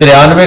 93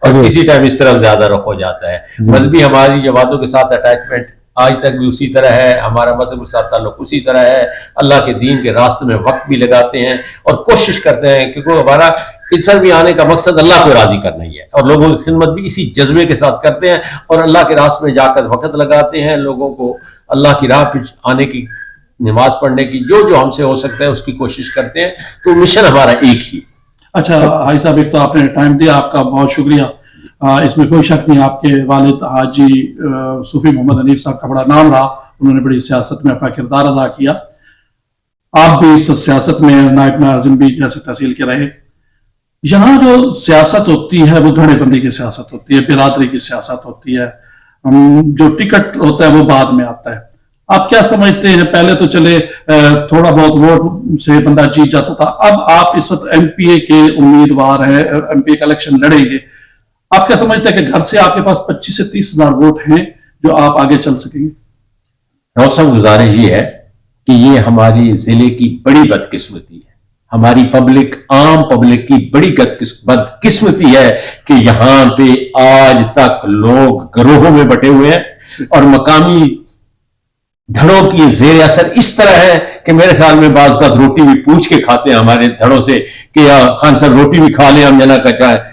اور کسی ٹائم اس طرف زیادہ رخ ہو جاتا ہے. مذہبی ہماری جماعتوں کے ساتھ اٹیچمنٹ آج تک بھی اسی طرح ہے, ہمارا مذہب کے ساتھ تعلق اسی طرح ہے. اللہ کے دین کے راستے میں وقت بھی لگاتے ہیں اور کوشش کرتے ہیں, کیونکہ ہمارا ادھر بھی آنے کا مقصد اللہ کو راضی کرنا ہی ہے, اور لوگوں کی خدمت بھی اسی جذبے کے ساتھ کرتے ہیں, اور اللہ کے راستے میں جا کر وقت لگاتے ہیں, لوگوں کو اللہ کی راہ پہ آنے کی, نماز پڑھنے کی جو ہم سے ہو سکتا ہے اس کی کوشش کرتے ہیں. تو مشن ہمارا ایک ہی. اچھا حاجی صاحب, ایک تو آپ نے ٹائم دیا, آپ کا بہت شکریہ. اس میں کوئی شک نہیں, آپ کے والد حاجی صوفی محمد حنیف صاحب کا بڑا نام رہا, انہوں نے بڑی سیاست میں اپنا کردار ادا کیا. آپ بھی اس سیاست میں نائب ناظم بھی جیسے تحصیل کے رہے. یہاں جو سیاست ہوتی ہے وہ دھڑے بندی کی سیاست ہوتی ہے, برادری کی سیاست ہوتی ہے, جو ٹکٹ ہوتا ہے وہ بعد میں آتا ہے. آپ کیا سمجھتے ہیں, پہلے تو چلے تھوڑا بہت ووٹ سے بندہ جیت جاتا تھا, اب آپ اس وقت ایم پی اے کے امیدوار ہیں, ایم پی اے کا الیکشن لڑیں گے, آپ کیا سمجھتے ہیں کہ گھر سے آپ کے پاس 25 سے 30 ہزار ووٹ ہیں جو آپ آگے چل سکیں گے؟ روشن گزارش یہ ہے کہ یہ ہماری ضلع کی بڑی بدقسمتی ہے, ہماری پبلک, عام پبلک کی بڑی بدقسمتی ہے کہ یہاں پہ آج تک لوگ گروہوں میں بٹے ہوئے ہیں اور مقامی دھڑوں کی زیر اثر اس طرح ہے کہ میرے خیال میں بعض اوقات روٹی بھی پوچھ کے کھاتے ہیں ہمارے دھڑوں سے کہ خان صاحب روٹی بھی کھا لیں, ہم جنا کا چاہیں,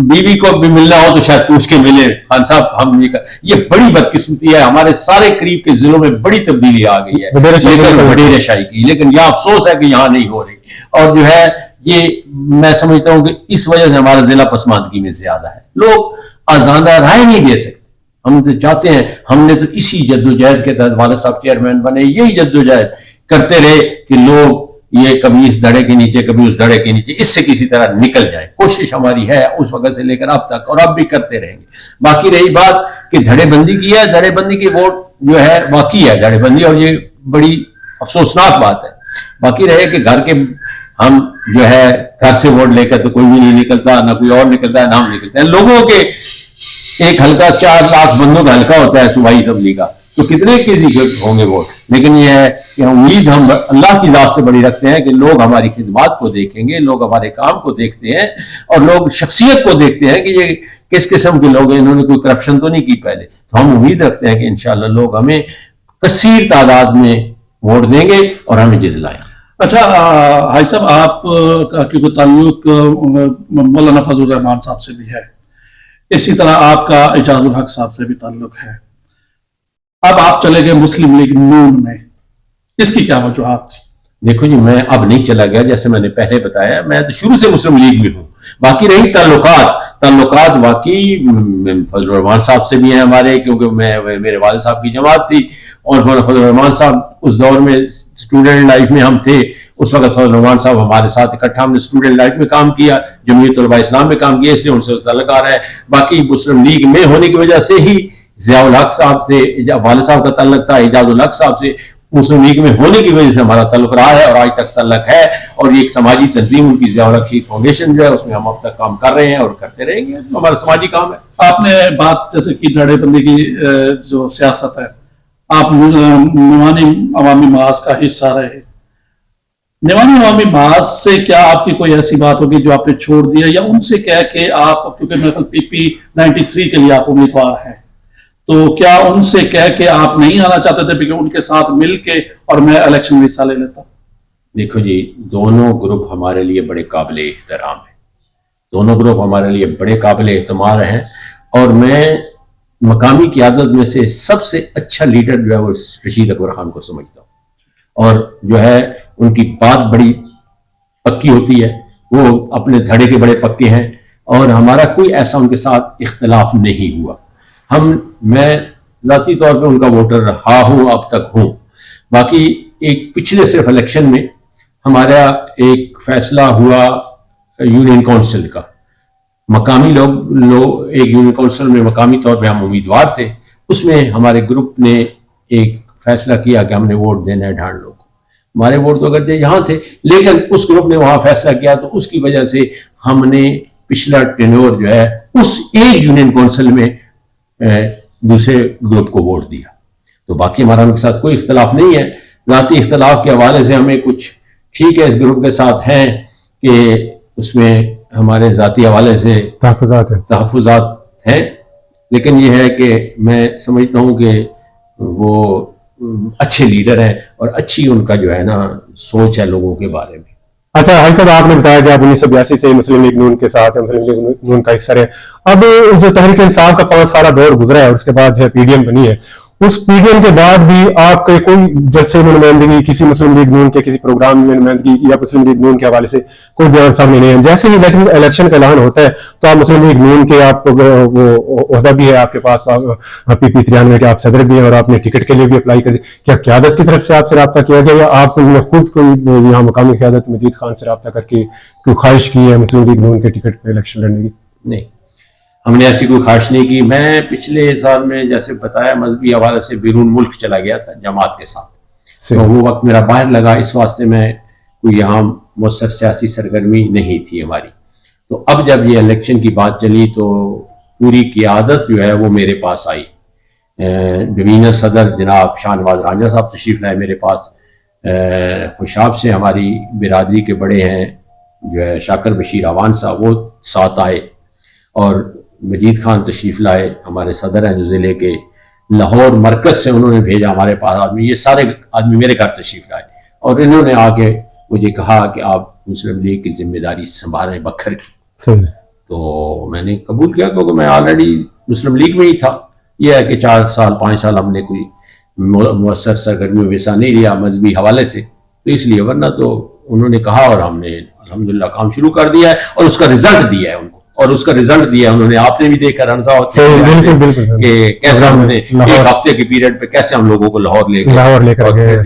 بیوی کو بھی ملنا ہو تو شاید پوچھ کے ملے, خان صاحب ہم یہ بڑی بدقسمتی ہے. ہمارے سارے قریب کے ضلعوں میں بڑی تبدیلی آ گئی ہے وڈیر شاہی کی, لیکن یہ افسوس ہے کہ یہاں نہیں ہو رہی, اور جو ہے یہ میں سمجھتا ہوں کہ اس وجہ سے ہمارا ضلع پسماندگی میں زیادہ ہے. لوگ آزادہ رائے نہیں دے سکتے. ہم تو چاہتے ہیں, ہم نے تو اسی جدوجہد کے تحت والد صاحب چیئرمین بنے, یہی جدوجہد کرتے رہے کہ لوگ یہ کبھی اس دھڑے کے نیچے کبھی اس دھڑے کے نیچے, اس سے کسی طرح نکل جائے. کوشش ہماری ہے اس وقت سے لے کر اب تک, اور اب بھی کرتے رہیں گے. باقی رہی بات کہ دھڑے بندی کی ہے, دھڑے بندی کی ووٹ جو ہے واقعی ہے دھڑے بندی, اور یہ بڑی افسوسناک بات ہے. باقی رہے کہ گھر کے ہم جو ہے گھر سے ووٹ لے کر تو کوئی بھی نہیں نکلتا, نہ کوئی اور نکلتا ہے, نہ ہم نکلتے ہیں. لوگوں کے ایک حلقہ 4 لاکھ بندوں کا حلقہ ہوتا ہے صوبائی اسمبلی کا, تو کتنے کسی ہوں گے ووٹ. لیکن یہ ہے کہ امید ہم اللہ کی ذات سے بڑی رکھتے ہیں کہ لوگ ہماری خدمات کو دیکھیں گے, لوگ ہمارے کام کو دیکھتے ہیں, اور لوگ شخصیت کو دیکھتے ہیں کہ یہ کس قسم کے لوگ ہیں, انہوں نے کوئی کرپشن تو نہیں کی پہلے. تو ہم امید رکھتے ہیں کہ انشاءاللہ لوگ ہمیں کثیر تعداد میں ووٹ دیں گے اور ہمیں جتلائیں. اچھا حاجی صاحب, آپ کا کیونکہ تعلق مولانا فضل الرحمان صاحب سے بھی ہے, اسی طرح آپ کا اعجاز الحق صاحب سے بھی تعلق ہے. اب آپ چلے گئے مسلم لیگ نون میں, اس کی کیا وجوہات تھی؟ دیکھو جی, میں اب نہیں چلا گیا, جیسے میں نے پہلے بتایا, میں تو شروع سے مسلم لیگ میں ہوں. باقی رہی تعلقات واقعی فضل الرحمان صاحب سے بھی ہیں ہمارے, کیونکہ میرے والد صاحب کی جماعت تھی, اور فضل الرحمان صاحب اس دور میں اسٹوڈنٹ لائف میں ہم تھے, اس وقت فضل الرحمان صاحب ہمارے ساتھ اکٹھا ہم نے اسٹوڈنٹ لائف میں کام کیا, جمعیت طلباء اسلام میں کام کیا, اس لیے ان سے تعلق آ رہا ہے. باقی مسلم لیگ میں ہونے کی وجہ سے ہی ضیاء الحق صاحب سے والد صاحب کا تعلق تھا, اعجاز الحق صاحب سے مسلم لیگ میں ہونے کی وجہ سے ہمارا تعلق رہا ہے, اور آج تک تعلق ہے. اور یہ ایک سماجی تنظیم ان کی ضیاء الحق شہید فاؤنڈیشن جو ہے, اس میں ہم اب تک کام کر رہے ہیں اور کرتے رہیں گے, ہمارا سماجی کام ہے. آپ نے بات جیسے کی دھڑے بندی کی جو سیاست ہے, آپ نعمانی عوامی محاذ کا حصہ رہے. نعمانی عوامی محاذ سے کیا آپ کی کوئی ایسی بات ہوگی جو آپ نے چھوڑ دیا, یا ان سے کہہ کے آپ, کیونکہ میرے خیال PP 93 کے لیے آپ امیدوار ہیں, تو کیا ان سے کہہ کے آپ نہیں آنا چاہتے تھے کہ ان کے ساتھ مل کے اور میں الیکشن میں حصہ لے لیتا؟ دیکھو جی, دونوں گروپ ہمارے لیے بڑے قابل احترام ہیں, دونوں گروپ ہمارے لیے بڑے قابل اعتماد ہیں, اور میں مقامی قیادت میں سے سب سے اچھا لیڈر جو ہے وہ رشید اکبر خان کو سمجھتا ہوں, اور جو ہے ان کی بات بڑی پکی ہوتی ہے, وہ اپنے دھڑے کے بڑے پکے ہیں, اور ہمارا کوئی ایسا ان کے ساتھ اختلاف نہیں ہوا. میں ذاتی طور پہ ان کا ووٹر رہا ہوں, اب تک ہوں. باقی ایک پچھلے صرف الیکشن میں ہمارا ایک فیصلہ ہوا یونین کونسل کا, مقامی لوگ ایک یونین کونسل میں مقامی طور پہ ہم امیدوار تھے, اس میں ہمارے گروپ نے ایک فیصلہ کیا کہ ہم نے ووٹ دینا ہے ڈھانڈ لوگ کو. ہمارے ووٹ تو اگر یہاں تھے, لیکن اس گروپ نے وہاں فیصلہ کیا, تو اس کی وجہ سے ہم نے پچھلا ٹینور جو ہے اس ایک یونین کونسل میں دوسرے گروپ کو ووٹ دیا. تو باقی ہمارا ان کے ساتھ کوئی اختلاف نہیں ہے. ذاتی اختلاف کے حوالے سے ہمیں کچھ ٹھیک ہے اس گروپ کے ساتھ ہیں کہ اس میں ہمارے ذاتی حوالے سے تحفظات ہیں. تحفظات ہیں، لیکن یہ ہے کہ میں سمجھتا ہوں کہ وہ اچھے لیڈر ہیں اور اچھی ان کا جو ہے نا سوچ ہے لوگوں کے بارے میں. اچھا حاج صاحب، آپ نے بتایا کہ آپ 1982 سے مسلم لیگ نون کے ساتھ ہیں، مسلم لیگ نون کا حصہ رہے. اب جو تحریک انصاف کا 5 سالہ دور گزرا ہے اور اس کے بعد جو ہے پی ڈی ایم بنی ہے، اس پی ڈی ایم کے بعد بھی آپ کے کوئی جلسے میں نمائندگی، کسی مسلم لیگ نون کے کسی پروگرام میں نمائندگی یا مسلم لیگ نون کے حوالے سے کوئی بیان سامنے نہیں ہے. جیسے ہی الیکشن کا اعلان ہوتا ہے تو آپ مسلم لیگ نون کے، آپ وہ عہدہ بھی ہے آپ کے پاس PP 93 کے، آپ صدر بھی ہیں اور آپ نے ٹکٹ کے لیے بھی اپلائی کر دی. کیا قیادت کی طرف سے آپ سے رابطہ کیا گیا یا آپ نے خود کوئی یہاں مقامی قیادت مجید خان سے رابطہ کر کے کوئی خواہش کی ہے مسلم لیگ نون کے ٹکٹ پہ الیکشن لڑنے کی؟ نہیں، ہم نے ایسی کوئی خواہش نہیں کی. میں پچھلے سال میں جیسے بتایا مذہبی حوالے سے بیرون ملک چلا گیا تھا جماعت کے ساتھ، تو وہ وقت میرا باہر لگا، اس واسطے میں کوئی یہاں مؤثر سیاسی سرگرمی نہیں تھی ہماری. تو اب جب یہ الیکشن کی بات چلی تو پوری قیادت جو ہے وہ میرے پاس آئی. ڈویژنل صدر جناب شاہ نواز رانجھا صاحب تشریف لائے میرے پاس. خوشاب سے ہماری برادری کے بڑے ہیں جو ہے شاکر بشیر اعوان صاحب، وہ ساتھ آئے، اور مجید خان تشریف لائے، ہمارے صدر ہیں جو ضلع کے. لاہور مرکز سے انہوں نے بھیجا ہمارے پاس آدمی، یہ سارے آدمی میرے گھر تشریف لائے اور انہوں نے آ کے مجھے کہا کہ آپ مسلم لیگ کی ذمہ داری سنبھالیں بکھر کی. تو میں نے قبول کیا کیونکہ میں آلریڈی مسلم لیگ میں ہی تھا. یہ ہے کہ 4 سال 5 سال ہم نے کوئی مؤثر سرگرمی ویسا نہیں لیا مذہبی حوالے سے، تو اس لیے، ورنہ تو انہوں نے کہا اور ہم نے الحمدللہ کام شروع کر دیا ہے اور اس کا رزلٹ دیا ہے ان کو، اور اس کا رزلٹ دیا ہے انہوں نے. آپ نے بھی دیکھا رمضا کہ کیسے ہم نے ایک ہفتے کے پیریڈ پہ کیسے ہم لوگوں کو لاہور لے کر گئے،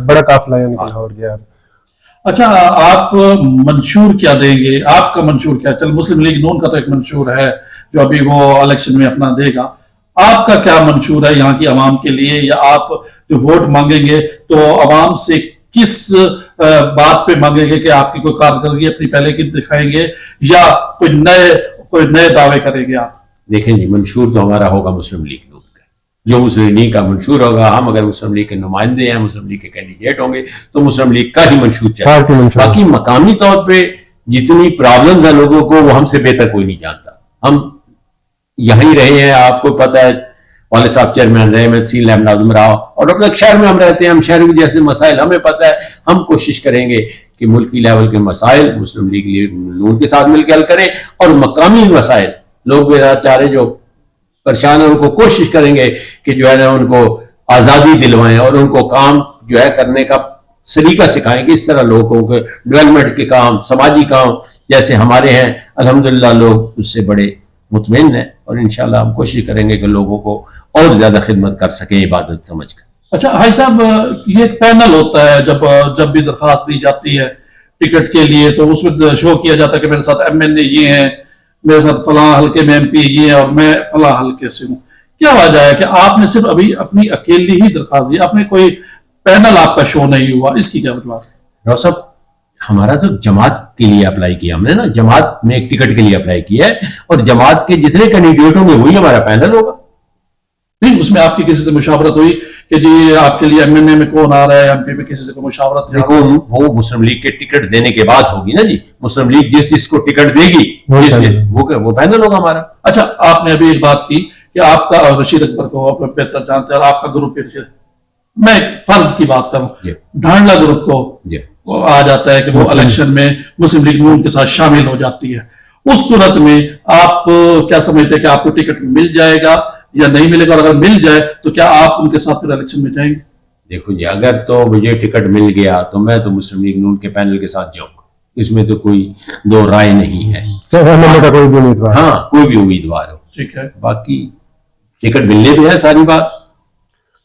بڑا قافلہ ہے لاہور گیا. اچھا، آپ منشور کیا دیں گے؟ آپ کا منشور کیا؟ چل مسلم لیگ نون کا تو ایک منشور ہے جو ابھی وہ الیکشن میں اپنا دے گا، آپ کا کیا منشور ہے یہاں کی عوام کے لیے؟ یا آپ جو ووٹ مانگیں گے تو عوام سے کس بات پہ مانگیں گے کہ آپ کی کوئی کارکردگی اپنی پہلے کی دکھائیں گے یا کوئی نئے دعوے کریں گے آپ؟ دیکھیں جی، منشور تو ہمارا ہوگا مسلم لیگ نون کا، جو مسلم لیگ کا منشور ہوگا. ہم اگر مسلم لیگ کے نمائندے ہیں، مسلم لیگ کے کینڈیڈیٹ ہوں گے تو مسلم لیگ کا ہی منشور چاہیے. باقی مقامی طور پہ جتنی پرابلمز ہیں لوگوں کو، وہ ہم سے بہتر کوئی نہیں جانتا. ہم یہیں رہے ہیں، آپ کو پتہ ہے والد صاحب چیئرمین رہے، میں تحصیل لیب ناظم رہا، اور اب تک شہر میں ہم رہتے ہیں. ہم شہر کے جیسے مسائل ہمیں پتہ ہے. ہم کوشش کریں گے کہ ملکی لیول کے مسائل مسلم لیگ نون کے ساتھ مل کے حل کریں، اور مقامی مسائل لوگ بیچارے جو پریشان ہیں ان کو کوشش کریں گے کہ جو ہے نا ان کو آزادی دلوائیں اور ان کو کام جو ہے کرنے کا سلیقہ سکھائیں کہ اس طرح لوگوں کے ڈیولپمنٹ کے کام، سماجی کام جیسے ہمارے ہیں، الحمدللہ لوگ اس سے بڑے مطمئن ہیں، اور انشاءاللہ ہم کوشش کریں گے کہ لوگوں کو اور زیادہ خدمت کر سکیں عبادت سمجھ کر. اچھا حاج صاحب، یہ ایک پینل ہوتا ہے جب بھی درخواست دی جاتی ہے ٹکٹ کے لیے، تو اس میں شو کیا جاتا ہے کہ میرے ساتھ MNA یہ ہیں، میرے ساتھ فلاں حلقے میں MP یہ ہے، اور میں فلاں حلقے سے ہوں. کیا وجہ ہے کہ آپ نے صرف ابھی اپنی اکیلی ہی درخواست دی، آپ نے کوئی پینل آپ کا شو نہیں ہوا؟ اس کی کیا وجہ ہے؟ ڈاکٹر صاحب، ہمارا تو جماعت کے لیے اپلائی کیا ہم نے نا، جماعت میں ایک ٹکٹ کے لیے اپلائی کیا ہے، اور جماعت کے جتنے کینڈیڈیٹ ہوں گے وہی ہمارا پینل ہوگا. نہیں، اس میں آپ کی کسی سے مشاورت ہوئی کہ جی آپ کے لیے MNA میں کون آ رہا ہے، MP میں کسی سے کوئی مشاورت؟ دیکھو، وہ مسلم لیگ کے ٹکٹ دینے کے بعد ہوگی نا جی. مسلم لیگ جس کو ٹکٹ دے گی وہ پینل ہوگا ہمارا. اچھا، آپ نے ابھی ایک بات کی کہ آپ کا رشید اکبر کو بہتر جانتے ہیں اور آپ کا گروپ، میں ایک فرض کی بات کروں، ڈھانڈلا گروپ کو آ جاتا ہے کہ وہ الیکشن میں مسلم لیگ نون کے ساتھ شامل ہو جاتی ہے، اس صورت میں آپ کیا سمجھتے ہیں کہ آپ کو ٹکٹ مل جائے گا یا نہیں ملے گا؟ اور اگر مل جائے تو کیا آپ ان کے ساتھ پھر الیکشن میں جائیں گے؟ دیکھو جی، اگر تو مجھے ٹکٹ مل گیا تو میں تو مسلم لیگ نون کے پینل کے ساتھ جاؤں گا، اس میں تو کوئی دو رائے نہیں ہے. ہاں، کوئی بھی امیدوار ہو، ٹھیک ہے، باقی ٹکٹ ملنے پہ ہے ساری بات.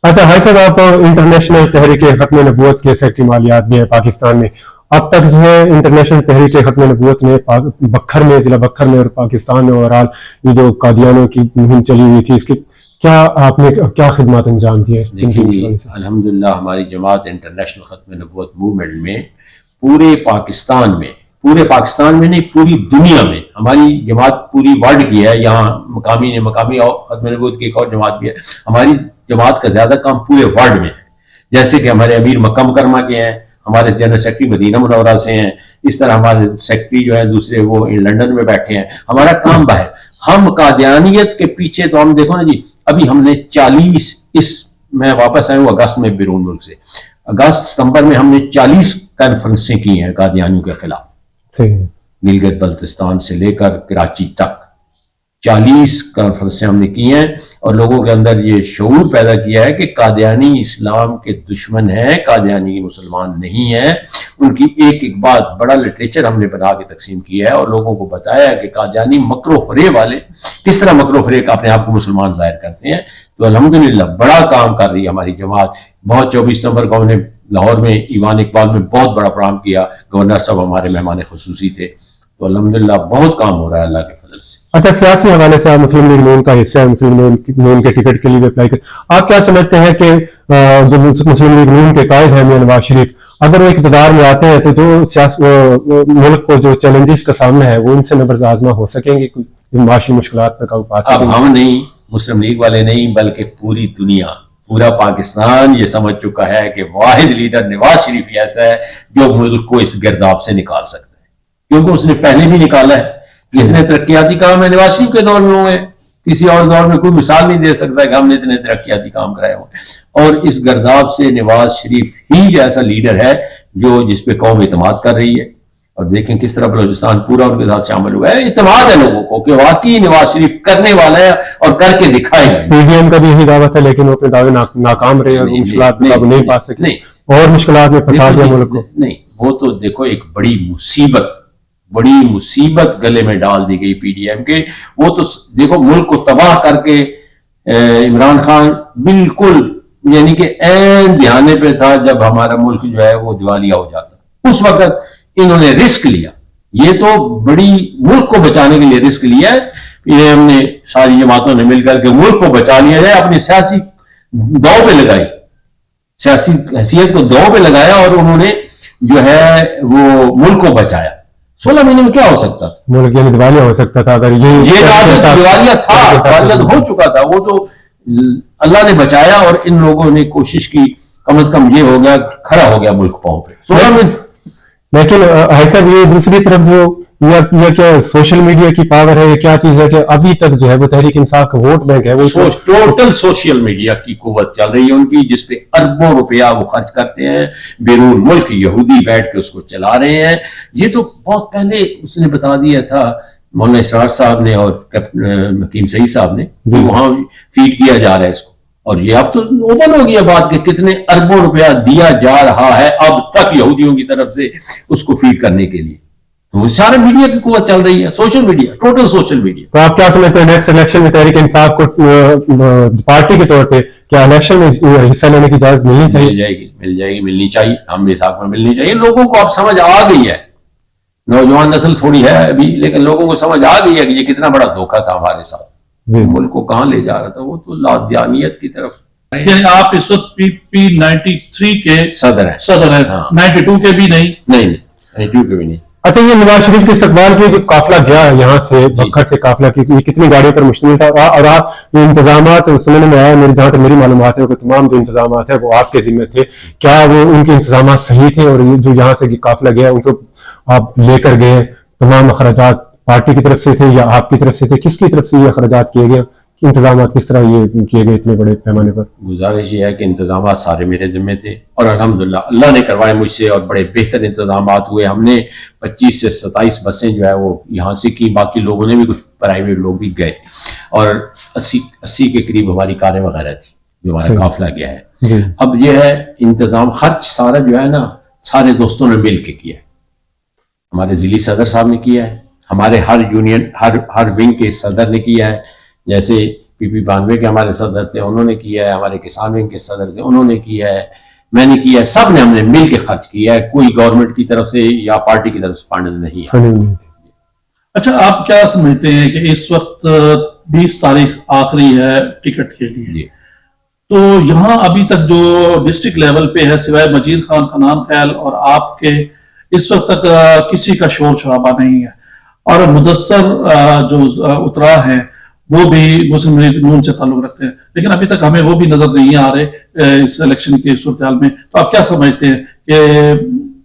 اچھا حاج صاحب، آپ انٹرنیشنل تحریک ختم نبوت کے سیکرٹری مالیات بھی ہیں پاکستان میں. اب تک جو ہے انٹرنیشنل تحریک ختم نبوت نے بکھر میں، ضلع بکھر میں اور پاکستان میں اوورال یہ جو قادیانوں کی مہم چلی ہوئی تھی، اس کی کیا آپ نے کیا خدمات انجام دی ہے؟ الحمدللہ ہماری جماعت انٹرنیشنل ختم نبوت موومنٹ میں پورے پاکستان میں نہیں، پوری دنیا میں ہماری جماعت پوری ورلڈ کی ہے. یہاں مقامی ختم نبوت کی ایک اور جماعت بھی ہے. ہماری جماعت کا زیادہ کام پورے ورلڈ میں ہے. جیسے کہ ہمارے امیر مکہ مکرمہ کے ہیں، ہمارے جنرل سیکرٹری مدینہ منورہ سے ہیں، اس طرح ہمارے سیکرٹری جو ہیں دوسرے وہ لندن میں بیٹھے ہیں، ہمارا کام باہر. ہم قادیانیت کے پیچھے تو ہم دیکھو نا جی، ابھی ہم نے 40 میں واپس آئے ہوں اگست میں بیرون ملک سے، اگست ستمبر میں ہم نے 40 کانفرنسیں کی ہیں قادیانیوں کے خلاف، صحیح. گلگت بلتستان سے لے کر کراچی تک 40 کانفرنسیں ہم نے کی ہیں، اور لوگوں کے اندر یہ شعور پیدا کیا ہے کہ قادیانی اسلام کے دشمن ہیں، قادیانی مسلمان نہیں ہیں. ان کی ایک ایک بات بڑا لٹریچر ہم نے بنا کے تقسیم کیا ہے، اور لوگوں کو بتایا کہ قادیانی مکر و فریب والے کس طرح مکر و فریب اپنے آپ کو مسلمان ظاہر کرتے ہیں. تو الحمدللہ بڑا کام کر رہی ہے ہماری جماعت. بہت 24 نومبر کو ہم نے لاہور میں ایوان اقبال میں بہت بڑا پروگرام کیا، گورنر صاحب ہمارے مہمان خصوصی تھے. تو الحمدللہ بہت کام ہو رہا ہے اللہ کے فضل سے. اچھا، سیاسی حوالے سے آپ مسلم لیگ نون کا حصہ ہے، مسلم لیگ نون کے ٹکٹ کے لیے اپلائی کر، آپ کیا سمجھتے ہیں کہ جو مسلم لیگ نون کے قائد ہیں میاں نواز شریف، اگر وہ اقتدار میں آتے ہیں تو جو ملک کو جو چیلنجز کا سامنا ہے وہ ان سے نبرد آزما ہو سکیں گے، کوئی معاشی مشکلات پر قابو پا سکیں گے؟ اب ہم نہیں، مسلم لیگ والے نہیں، بلکہ پوری دنیا، پورا پاکستان یہ سمجھ چکا ہے کہ واحد لیڈر نواز شریف ہی ایسا ہے جو ملک کو اس گرداب سے نکال سکتا ہے، کیونکہ اس نے پہلے بھی نکالا ہے. جتنے ترقیاتی کام ہے نواز شریف کے دور میں ہوئے، کسی اور دور میں کوئی مثال نہیں دے سکتا کہ ہم نے اتنے ترقیاتی کام کرائے ہوں. اور اس گرداب سے نواز شریف ہی ایسا لیڈر ہے جس پہ قوم اعتماد کر رہی ہے. اور دیکھیں کس طرح بلوچستان پورا ان کے ساتھ شامل ہوا ہے. اعتماد ہے لوگوں کو کہ واقعی نواز شریف کرنے والا ہے اور کر کے دکھائے گا. پی ڈی ایم کا بھی یہی دعوت ہے، لیکن وہ اپنے دعوے ناکام رہے اور مشکلات پہ قابو نہیں پا سکے اور مشکلات میں پھنسا دیا ملک کو. نہیں، وہ تو دیکھو ایک بڑی مصیبت گلے میں ڈال دی گئی پی ڈی ایم کے. وہ تو دیکھو ملک کو تباہ کر کے عمران خان بالکل یعنی کہ عین دھیانے پہ تھا جب ہمارا ملک جو ہے وہ دیوالیہ ہو جاتا، اس وقت انہوں نے رسک لیا. یہ تو بڑی ملک کو بچانے کے لیے رسک لیا ہے. یہ ہم نے ساری جماعتوں نے مل کر کے ملک کو بچا لیا جائے، اپنی سیاسی داؤ پہ لگائی، سیاسی حیثیت کو داؤ پہ لگایا، اور انہوں نے جو ہے وہ ملک کو بچایا. 16 مہینے میں کیا ہو سکتا تھا؟ ملک یعنی دیوالیہ ہو سکتا تھا اگر یہ دیوالیہ تھا، دیوالیہ تو ہو چکا تھا. وہ تو اللہ نے بچایا، اور ان لوگوں نے کوشش کی، کم از کم یہ ہو گیا، کھڑا ہو گیا ملک پاؤں پہ 16 میں. لیکن ایسا یہ دوسری طرف جو یہ کیا سوشل میڈیا کی پاور ہے، یہ کیا چیز ہے کہ ابھی تک جو ہے وہ تحریک انصاف کا ووٹ بینک ہے، وہ ٹوٹل سوشل میڈیا کی قوت چل رہی ہے ان کی، جس پہ اربوں روپیہ وہ خرچ کرتے ہیں. بیرون ملک یہودی بیٹھ کے اس کو چلا رہے ہیں. یہ تو بہت پہلے اس نے بتا دیا تھا مولانا اسرار صاحب نے اور کیپٹن حکیم سعید صاحب نے، وہاں فیڈ کیا جا رہا ہے اس کو. اور یہ اب تو اوپن ہو گیا بات کہ کتنے اربوں روپیہ دیا جا رہا ہے اب تک یہودیوں کی طرف سے اس کو فیڈ کرنے کے لیے. تو سارے میڈیا کی قوت چل رہی ہے، social media, total social media. تو آپ کیا سمجھتے ہیں نیکسٹ الیکشن میں تحریک انصاف کو پارٹی کے طور پہ کیا الیکشن میں حصہ لینے کی اجازت ملنی چاہیے؟ مل جائے گی، ملنی چاہیے. ہم حساب میں ملنی چاہیے. لوگوں کو اب سمجھ آ گئی ہے، نوجوان نسل تھوڑی ہے ابھی، لیکن لوگوں کو سمجھ آ گئی ہے کہ یہ کتنا بڑا دھوکہ تھا ہمارے ساتھ، ملک کو کہاں لے جا رہا تھا. وہ تو لادیانیت کی طرف. یعنی آپ اس وقت پی 93 کے صدر ہیں. 92 کے بھی نہیں. 92 کے بھی نہیں. اچھا، یہ نواز شریف کے استقبال کے جو قافلہ گیا یہاں سے بکھر سے قافلہ کتنی گاڑیوں پر مشتمل تھا، اور آپ یہ انتظامات سننے میں آیا، جہاں تک میری معلومات ہے کہ تمام جو انتظامات ہیں وہ آپ کے ذمہ تھے. کیا وہ ان کے انتظامات صحیح تھے؟ اور جو یہاں سے قافلہ گیا ان کو آپ لے کر گئے، تمام اخراجات پارٹی کی طرف سے تھے یا آپ کی طرف سے تھے؟ کس کی طرف سے یہ اخراجات کیے گئے؟ انتظامات کس طرح یہ کیے گئے اتنے بڑے پیمانے پر؟ گزارش یہ ہے کہ انتظامات سارے میرے ذمے تھے، اور الحمدللہ اللہ نے کروائے مجھ سے، اور بڑے بہتر انتظامات ہوئے. ہم نے 25 سے 27 بسیں جو ہے وہ یہاں سے کی، باقی لوگوں نے بھی کچھ پرائیویٹ لوگ بھی گئے، اور 80 کے قریب ہماری کاریں وغیرہ تھی جو ہمارا قافلہ گیا ہے. اب یہ ہے انتظام خرچ سارا جو ہے نا سارے دوستوں نے مل کے کیا ہے. ہمارے ضلعی صدر صاحب نے کیا ہے، ہمارے ہر یونین ہر ونگ کے صدر نے کیا ہے. جیسے پی 92 کے ہمارے صدر تھے، انہوں نے کیا ہے. ہمارے کسان ونگ کے صدر تھے، انہوں نے کیا ہے. میں نے کیا ہے. سب نے ہم نے مل کے خرچ کیا ہے. کوئی گورنمنٹ کی طرف سے یا پارٹی کی طرف سے فنڈ نہیں ہے. اچھا، آپ کیا سمجھتے ہیں کہ اس وقت 20 تاریخ آخری ہے ٹکٹ کے لیے، تو یہاں ابھی تک جو ڈسٹرکٹ لیول پہ ہے سوائے مجید خان، خنان خیل اور آپ کے، اس وقت تک کسی کا شور شرابہ نہیں ہے. اور مدثر جو اترا ہے وہ بھی مسلم لیگ نون سے تعلق رکھتے ہیں، لیکن ابھی تک ہمیں وہ بھی نظر نہیں آ رہے اس الیکشن کی صورتحال میں. تو آپ کیا سمجھتے ہیں کہ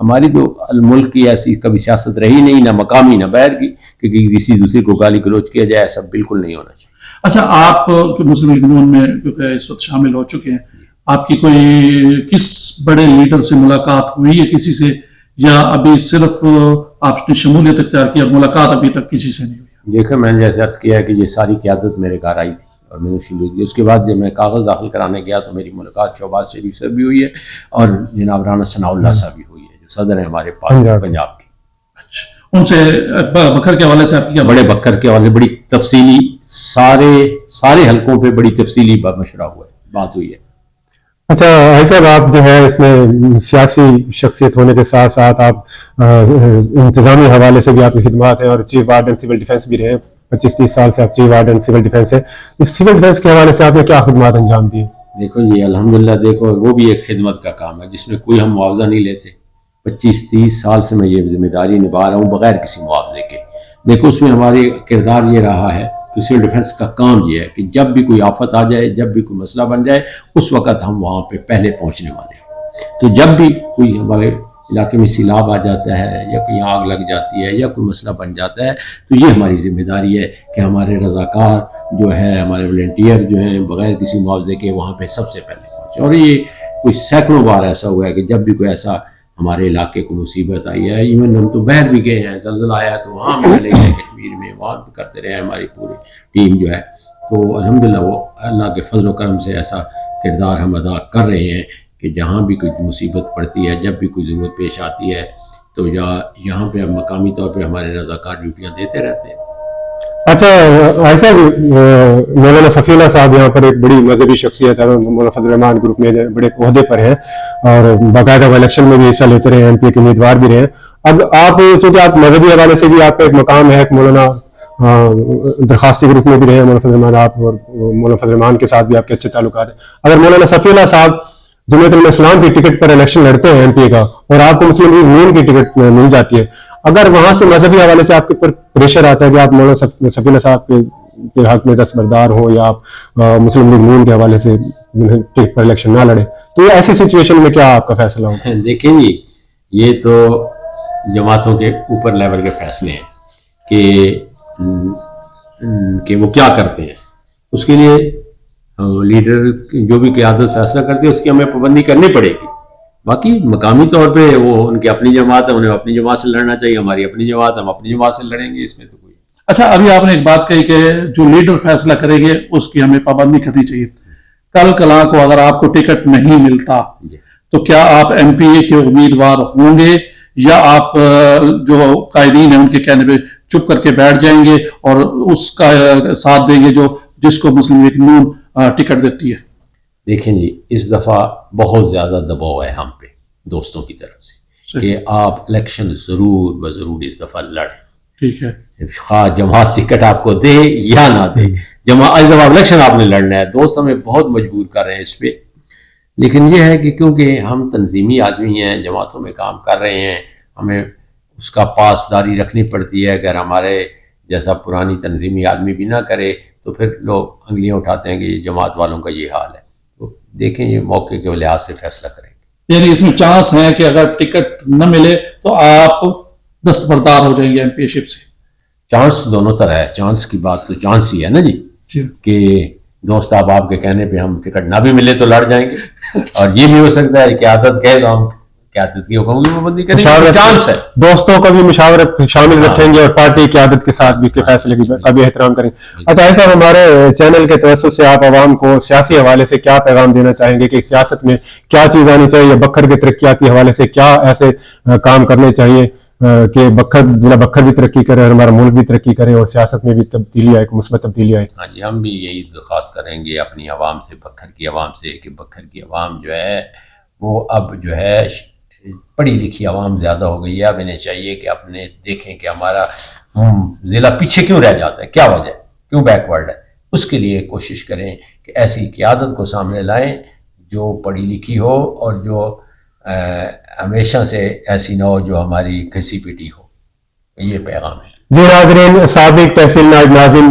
ہماری تو ملک کی ایسی کبھی سیاست رہی نہیں، نہ مقامی نہ باہر کی، کہ کسی دوسرے کو گالی گلوچ کیا جائے، ایسا بالکل نہیں ہونا چاہیے۔ اچھا، آپ مسلم لیگ نون میں کیونکہ اس وقت شامل ہو چکے ہیں، آپ کی کوئی کس بڑے لیڈر سے ملاقات ہوئی ہے کسی سے، یا ابھی صرف آپ نے شمولیت اختیار کی اور ملاقات ابھی تک کسی سے نہیں ہوئی؟ دیکھیں، میں نے جیسے عرض کیا ہے کہ یہ ساری قیادت میرے گھر آئی تھی اور میں نے شروع کی، اس کے بعد جب میں کاغذ داخل کرانے گیا تو میری ملاقات شہباز شریف سے بھی ہوئی ہے اور جناب رانا ثناء اللہ صاحب بھی ہوئی ہے، جو صدر ہیں ہمارے پنجاب کے۔ اچھا، ان سے بکر کے حوالے سے آپ کی کیا بڑے بکر کے حوالے بڑی تفصیلی سارے حلقوں پہ بڑی تفصیلی مشورہ ہوا ہے، بات ہوئی ہے۔ اچھا بھائی صاحب، آپ جو ہے اس میں سیاسی شخصیت ہونے کے ساتھ ساتھ آپ انتظامی حوالے سے بھی آپ کی خدمات ہیں اور چیف وارڈن سول ڈیفینس بھی رہے ہیں، 25-30 سال سے آپ چیف وارڈن سول ڈیفینس ہے۔ اس سول ڈیفینس کے حوالے سے آپ نے کیا خدمات انجام دی؟ دیکھو جی، الحمدللہ، دیکھو وہ بھی ایک خدمت کا کام ہے جس میں کوئی ہم معاوضہ نہیں لیتے۔ 25-30 سال سے میں یہ ذمہ داری نبھا رہا ہوں بغیر کسی معاوضے کے۔ دیکھو اس میں ہمارے کردار یہ رہا ہے، سول ڈیفینس کا کام یہ ہے کہ جب بھی کوئی آفت آ جائے، جب بھی کوئی مسئلہ بن جائے، اس وقت ہم وہاں پہ پہلے پہنچنے والے ہیں۔ تو جب بھی کوئی ہمارے علاقے میں سیلاب آ جاتا ہے یا کہیں آگ لگ جاتی ہے یا کوئی مسئلہ بن جاتا ہے، تو یہ ہماری ذمہ داری ہے کہ ہمارے رضاکار جو ہے، ہمارے والنٹیئر جو ہیں، بغیر کسی معاوضے کے وہاں پہ سب سے پہلے پہنچے۔ اور یہ کوئی سینکڑوں بار ایسا ہوا ہے کہ جب بھی کوئی ایسا ہمارے علاقے کو مصیبت آئی ہے، ایون ہم تو باہر بھی گئے ہیں، زلزلہ آیا تو وہاں بھی چلے گئے کشمیر میں، وہاں بھی کرتے رہے ہیں، ہماری پوری ٹیم جو ہے۔ تو الحمدللہ وہ اللہ کے فضل و کرم سے ایسا کردار ہم ادا کر رہے ہیں کہ جہاں بھی کوئی مصیبت پڑتی ہے، جب بھی کوئی ضرورت پیش آتی ہے، تو یہاں پہ مقامی طور پہ ہمارے رضاکار ڈیوٹیاں دیتے رہتے ہیں۔ اچھا ایسا مولانا صفی اللہ صاحب یہاں پر ایک بڑی مذہبی شخصیت ہے، مولانا فضل الرحمان گروپ میں بڑے عہدے پر ہیں اور باقاعدہ وہ الیکشن میں بھی حصہ لیتے رہے ہیں، ایم پی کے امیدوار بھی رہے ہیں۔ اب آپ چونکہ آپ مذہبی حوالے سے بھی آپ کا ایک مقام ہے، مولانا درخواستی گروپ میں بھی رہے ہیں مولانا فضل الرحمان، آپ اور مولانا فضل الرحمان کے ساتھ بھی آپ کے اچھے تعلقات ہیں۔ اگر مولانا صفی اللہ صاحب جمعیت علماء اسلام کی ٹکٹ پر الیکشن لڑتے ہیں ایم پی کا اور آپ کو مسلم لیگ نون کی ٹکٹ مل جاتی ہے، اگر وہاں سے مذہبی حوالے سے آپ کے اوپر پریشر آتا ہے کہ آپ مولانا صفی اللہ صاحب کے حق میں دستبردار ہوں یا آپ مسلم لیگ نون کے حوالے سے ٹکٹ پر الیکشن نہ لڑیں، تو یہ ایسی سچویشن میں کیا آپ کا فیصلہ ہوگا؟ دیکھیں جی، یہ تو جماعتوں کے اوپر لیول کے فیصلے ہیں کہ وہ کیا کرتے ہیں۔ اس کے لیے لیڈر جو بھی قیادت فیصلہ کرتی ہے اس کی ہمیں پابندی کرنی پڑے گی۔ باقی مقامی طور پہ وہ ان کی اپنی جماعت ہے، انہیں اپنی جماعت سے لڑنا چاہیے، ہماری اپنی جماعت، ہم اپنی جماعت سے لڑیں گے، اس میں تو کوئی۔ اچھا، ابھی آپ نے ایک بات کہی کہ جو لیڈر فیصلہ کریں گے اس کی ہمیں پابندی کرنی چاہیے۔ کل کلاں کو اگر آپ کو ٹکٹ نہیں ملتا تو کیا آپ ایم پی اے کے امیدوار ہوں گے یا آپ جو قائدین ہیں ان کے کہنے پہ چپ کر کے بیٹھ جائیں گے اور اس کا ساتھ دیں گے جس کو مسلم لیگ نون ٹکٹ دیتی ہے؟ دیکھیں جی، اس دفعہ بہت زیادہ دباؤ ہے ہم پہ دوستوں کی طرف سے کہ آپ الیکشن ضرور بضرور اس دفعہ لڑیں۔ ٹھیک ہے، خواہ جماعت ٹکٹ آپ کو دے یا نہ دے، اس دفعہ الیکشن آپ نے لڑنا ہے۔ دوست ہمیں بہت مجبور کر رہے ہیں اس پہ، لیکن یہ ہے کہ کیونکہ ہم تنظیمی آدمی ہیں، جماعتوں میں کام کر رہے ہیں، ہمیں اس کا پاسداری رکھنی پڑتی ہے۔ اگر ہمارے جیسا پرانی تنظیمی آدمی بھی نہ کرے تو پھر لوگ انگلیاں اٹھاتے ہیں کہ یہ جماعت والوں کا یہ حال ہے۔ تو دیکھیں، یہ موقع کے لحاظ سے فیصلہ کریں گے۔ یعنی اس میں چانس ہے کہ اگر ٹکٹ نہ ملے تو آپ دستبردار ہو جائیں گے ایم پی شپ سے؟ چانس دونوں طرح ہے، چانس کی بات تو چانس ہی ہے نا جی، کہ دوست آپ کے کہنے پہ ہم ٹکٹ نہ بھی ملے تو لڑ جائیں گے، اور یہ بھی ہو سکتا ہے کہ عادت کہے تو ہم قیادت کی حکم کی پابندی کریں گے، چانس ہے۔ دوستوں کا بھی مشاورت شامل رکھیں گے اور پارٹی قیادت کے ساتھ بھی کے فیصلے کا بھی احترام کریں گے۔ اچھا ایسا ہمارے چینل کے توسط سے آپ عوام کو سیاسی حوالے سے کیا پیغام دینا چاہیں گے کہ سیاست میں کیا چیز آنی چاہیے، بکھر کے ترقیاتی حوالے سے کیا ایسے کام کرنے چاہیے کہ ضلع بکھر بھی ترقی کرے اور ہمارا ملک بھی ترقی کرے اور سیاست میں بھی تبدیلی آئے، مثبت تبدیلی آئے؟ ہاں جی، ہم بھی یہی درخواست کریں گے اپنی عوام سے، بکھر کی عوام سے، کہ بکھر کی عوام جو ہے وہ اب جو ہے پڑھی لکھی عوام زیادہ ہو گئی ہے۔ اب انہیں چاہیے کہ اپنے دیکھیں کہ ہمارا ضلع پیچھے کیوں رہ جاتا ہے، کیا وجہ ہے، کیوں بیکورڈ ہے۔ اس کے لیے کوشش کریں کہ ایسی قیادت کو سامنے لائیں جو پڑھی لکھی ہو اور جو ہمیشہ سے ایسی نہ ہو جو ہماری گھسی پیٹی ہو۔ یہ پیغام ہے۔ جی ناظرین، سابق تحصیل نائب ناظم